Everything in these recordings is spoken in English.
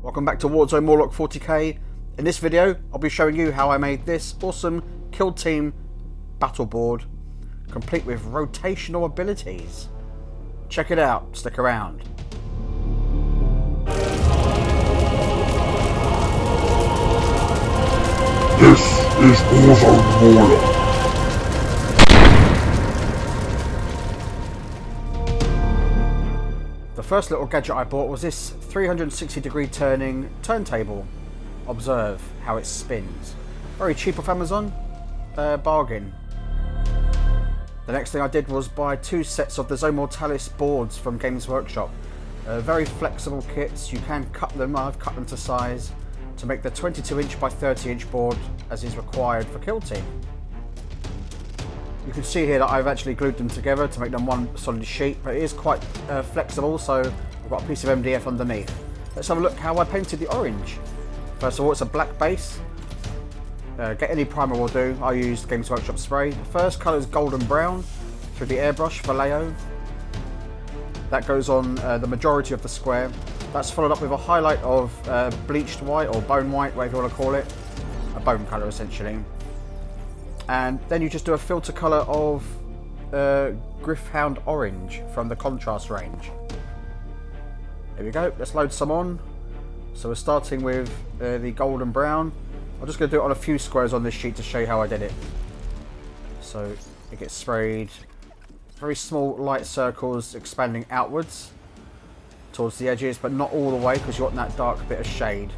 Welcome back to Warzone Morloc 40k. In this video, I'll be showing you how I made this awesome Kill Team battle board, complete with rotational abilities. Check it out, stick around. This is Warzone Morloc. The first little gadget I bought was this 360 degree turning turntable. Observe how it spins. Very cheap off Amazon, bargain. The next thing I did was buy 2 sets of the Warzone Morloc boards from Games Workshop. Very flexible kits, you can cut them, I've cut them to size to make the 22 inch by 30 inch board as is required for Kill Team. You can see here that I've actually glued them together to make them one solid sheet, but it is quite flexible, so I've got a piece of MDF underneath. Let's have a look how I painted the orange. First of all, it's a black base. Get any primer will do. I used Games Workshop spray. The first colour is golden brown through the airbrush Vallejo. That goes on the majority of the square. That's followed up with a highlight of bleached white or bone white, whatever you want to call it. A bone colour essentially. And then you just do a filter colour of Griffhound orange from the contrast range. Here we go, let's load some on. So we're starting with the golden brown. I'm just going to do it on a few squares on this sheet to show you how I did it. So it gets sprayed, very small light circles expanding outwards towards the edges, but not all the way because you want that dark bit of shade.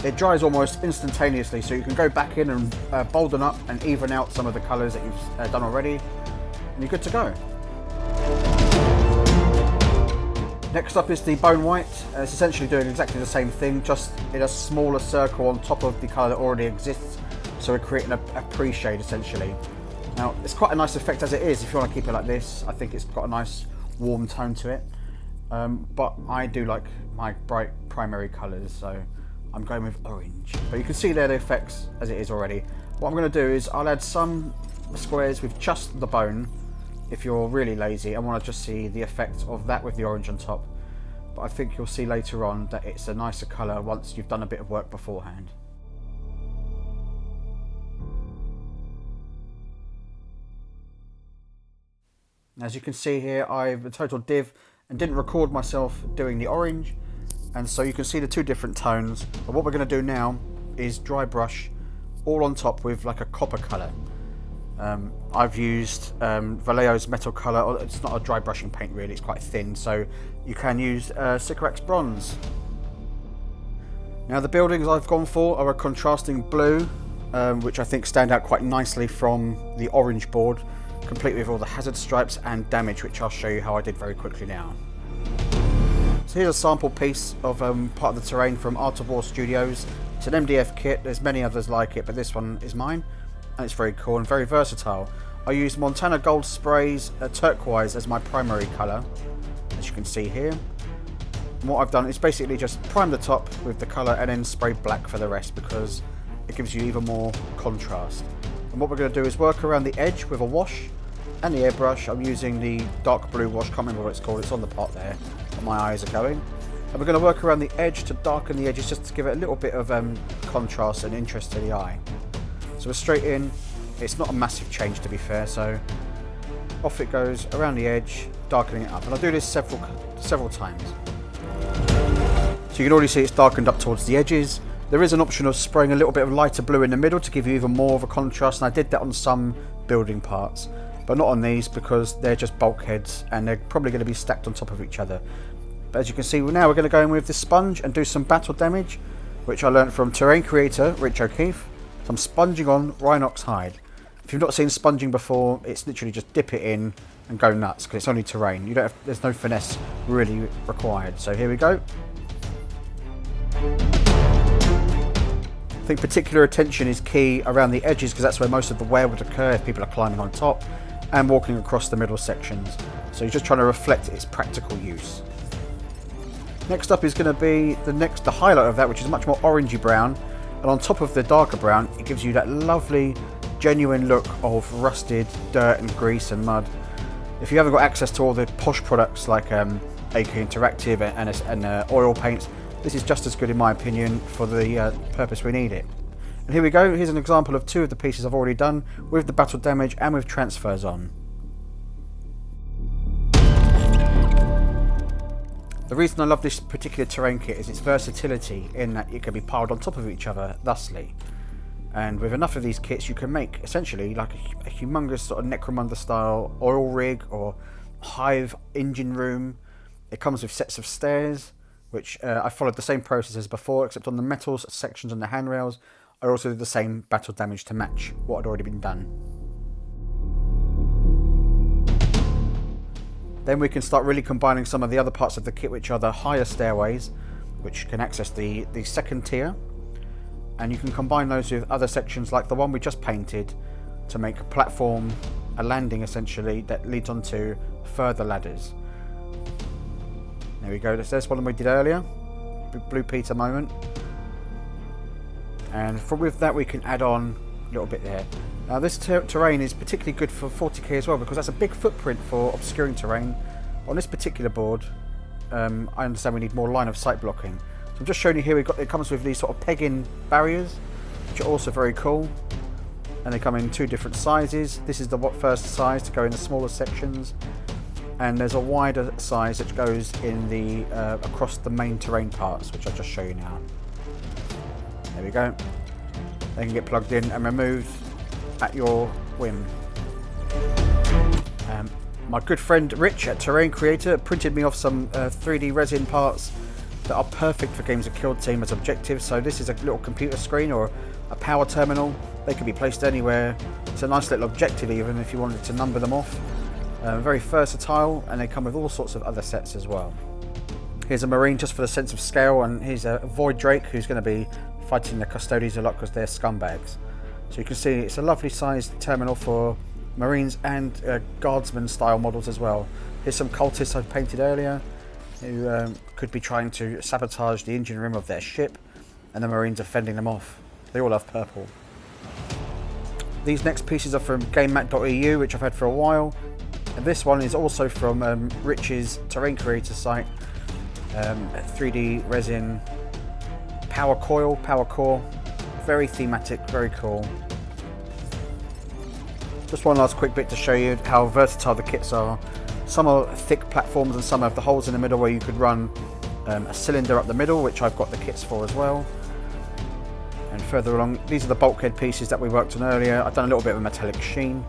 It dries almost instantaneously, so you can go back in and bolden up and even out some of the colours that you've done already, and you're good to go. Next up is the bone white. It's essentially doing exactly the same thing, just in a smaller circle on top of the colour that already exists, so we're creating a pre-shade essentially. Now, it's quite a nice effect as it is. If you want to keep it like this, I think it's got a nice warm tone to it, but I do like my bright primary colours, so I'm going with orange. But you can see there the effects as it is already. What I'm going to do is I'll add some squares with just the bone if you're really lazy and want to just see the effect of that with the orange on top. But I think you'll see later on that it's a nicer colour once you've done a bit of work beforehand. As you can see here, I've a total div and didn't record myself doing the orange. And so you can see the 2 different tones, but what we're going to do now is dry brush all on top with like a copper colour. I've used Vallejo's metal colour. It's not a dry brushing paint really, it's quite thin, so you can use Sycorax bronze. Now the buildings I've gone for are a contrasting blue, which I think stand out quite nicely from the orange board, complete with all the hazard stripes and damage, which I'll show you how I did very quickly now. So here's a sample piece of part of the terrain from Art of War Studios. It's an MDF kit, there's many others like it, but this one is mine, and it's very cool and very versatile. I used Montana Gold Sprays turquoise as my primary colour, as you can see here. And what I've done is basically just prime the top with the colour and then spray black for the rest because it gives you even more contrast. And what we're going to do is work around the edge with a wash and the airbrush. I'm using the dark blue wash, can't remember what it's called, it's on the pot there, but my eyes are going. And we're going to work around the edge to darken the edges just to give it a little bit of contrast and interest to the eye. So we're straight in, it's not a massive change to be fair, so off it goes around the edge, darkening it up. And I'll do this several times. So you can already see it's darkened up towards the edges. There is an option of spraying a little bit of lighter blue in the middle to give you even more of a contrast, and I did that on some building parts. But not on these because they're just bulkheads and they're probably going to be stacked on top of each other. But as you can see, now we're going to go in with this sponge and do some battle damage, which I learned from terrain creator Rich O'Keefe. So I'm sponging on Rhinox hide. If you've not seen sponging before, it's literally just dip it in and go nuts because it's only terrain. You don't have, there's no finesse really required. So here we go. I think particular attention is key around the edges because that's where most of the wear would occur if people are climbing on top and walking across the middle sections. So you're just trying to reflect its practical use. Next up is going to be the highlight of that, which is much more orangey brown. And on top of the darker brown, it gives you that lovely, genuine look of rusted dirt and grease and mud. If you haven't got access to all the posh products like AK Interactive and oil paints, this is just as good in my opinion for the purpose we need it. And here we go, here's an example of two of the pieces I've already done with the battle damage and with transfers on. The reason I love this particular terrain kit is its versatility in that it can be piled on top of each other thusly. And with enough of these kits you can make essentially like a humongous sort of Necromunda style oil rig or hive engine room. It comes with sets of stairs, which I followed the same process as before, except on the metals sections and the handrails I also did the same battle damage to match what had already been done. Then we can start really combining some of the other parts of the kit, which are the higher stairways, which can access the second tier. And you can combine those with other sections like the one we just painted to make a platform, a landing essentially, that leads onto further ladders. There we go, there's one we did earlier, Blue Peter moment. And with that we can add on a little bit there. Now this terrain is particularly good for 40k as well because that's a big footprint for obscuring terrain. On this particular board, I understand we need more line of sight blocking. So I'm just showing you here, it comes with these sort of peg-in barriers, which are also very cool. And they come in two different sizes. This is the first size to go in the smaller sections. And there's a wider size that goes in the across the main terrain parts, which I'll just show you now. There we go. They can get plugged in and removed at your whim. My good friend Rich at Terrain Creator printed me off some 3D resin parts that are perfect for games of Kill Team as objectives. So this is a little computer screen or a power terminal. They can be placed anywhere. It's a nice little objective even if you wanted to number them off. Very versatile, and they come with all sorts of other sets as well. Here's a Marine just for the sense of scale, and here's a Void Drake who's going to be fighting the Custodians a lot because they're scumbags. So you can see it's a lovely sized terminal for Marines and Guardsman style models as well. Here's some cultists I've painted earlier who could be trying to sabotage the engine room of their ship, and the Marines are fending them off. They all have purple. These next pieces are from GameMat.eu, which I've had for a while. And this one is also from Rich's Terrain Creator site. 3D resin power core. Very thematic, very cool. Just one last quick bit to show you how versatile the kits are. Some are thick platforms and some have the holes in the middle where you could run a cylinder up the middle, which I've got the kits for as well. And further along, these are the bulkhead pieces that we worked on earlier. I've done a little bit of a metallic sheen.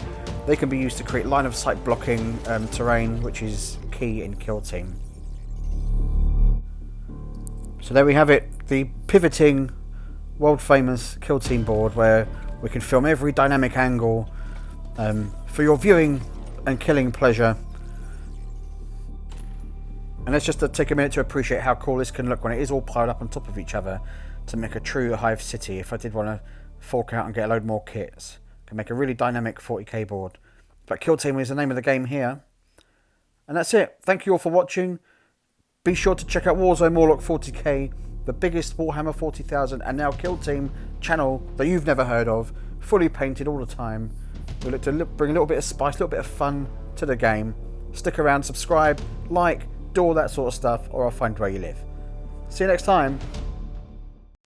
They can be used to create line of sight blocking terrain, which is key in Kill Team. So there we have it, the pivoting, world famous Kill Team board where we can film every dynamic angle for your viewing and killing pleasure. And let's just take a minute to appreciate how cool this can look when it is all piled up on top of each other to make a true hive city. If I did want to fork out and get a load more kits, I can make a really dynamic 40k board. But Kill Team is the name of the game here. And that's it. Thank you all for watching. Be sure to check out Warzone Morloc 40k, the biggest Warhammer 40,000 and now Kill Team channel that you've never heard of, fully painted all the time. We look to bring a little bit of spice, a little bit of fun to the game. Stick around, subscribe, like, do all that sort of stuff, or I'll find where you live. See you next time.